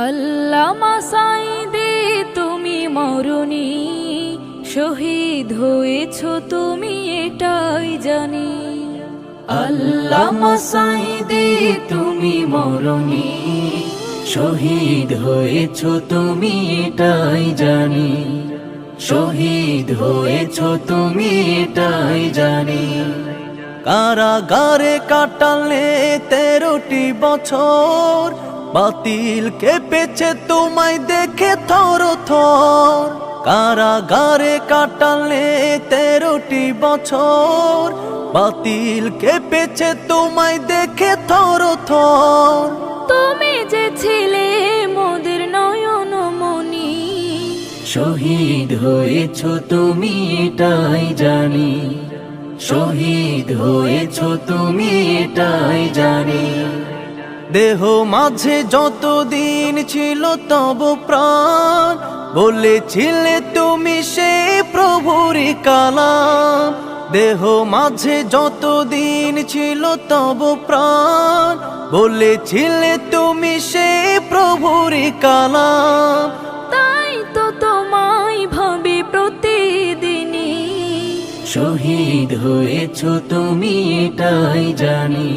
আল্লামা সাঈদী তুমি মরণি, শহীদ হয়েছ তুমি এটাই জানি। আল্লামা সাঈদী তুমি মরণি, শহীদ হয়েছ তুমি এটাই জানি। শহীদ হয়েছ তুমি এটাই জানি। কারাগারে কাটালে 13টি বছর, বাতিল কেঁপেছে তোমায় দেখে থর থর। কারাগারে কাটালে 13টি বছর, বাতিল কেঁপেছে তোমায় দেখে থর থর। তুমি যে ছিলে মোদের নয়ন মনি, শহীদ হয়েছ তুমি এটাই জানি। শহীদ হয়েছ তুমি এটাই জানি। দেহ মাঝে যতদিন ছিল তব প্রাণ, বলেছিলে তুমি সে প্রভুরই কালাম। দেহ মাঝে যতদিন ছিল তব প্রাণ, বলেছিলে তুমি সে প্রভুরই কালাম। তাই তো তোমায় ভাবি প্রতিদিনই। শহীদ হয়েছ তুমি এটাই জানি।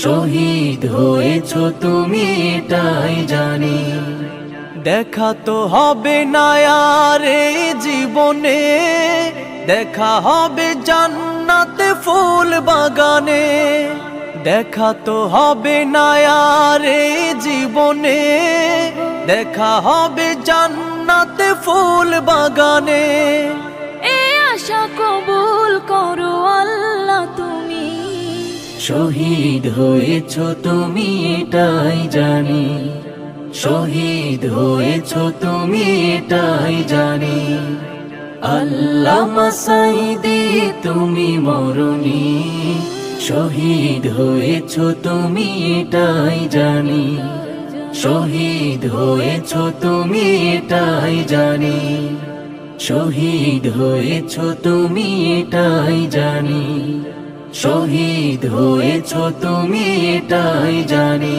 শহীদ হয়েছ তুমি এটাই জানি। দেখা তো হবে না আর এই জীবনে, দেখা হবে জান্নাতে ফুল বাগানে। দেখা তো হবে না আর এই জীবনে, দেখা হবে জান্নাতে ফুল বাগানে। এ আশা কবুল করো আল্লাহ তুমি। শহীদ হয়েছ তুমি এটাই জানি। শহীদ হয়েছ তুমি এটাই জানি। আল্লামা সাঈদী তুমি মরণি, শহীদ হয়েছ তুমি এটাই জানি। শহীদ হয়েছ তুমি এটাই জানি। শহীদ হয়েছ তুমি এটাই জানি। শহীদ হয়েছ তুমি এটাই জানি।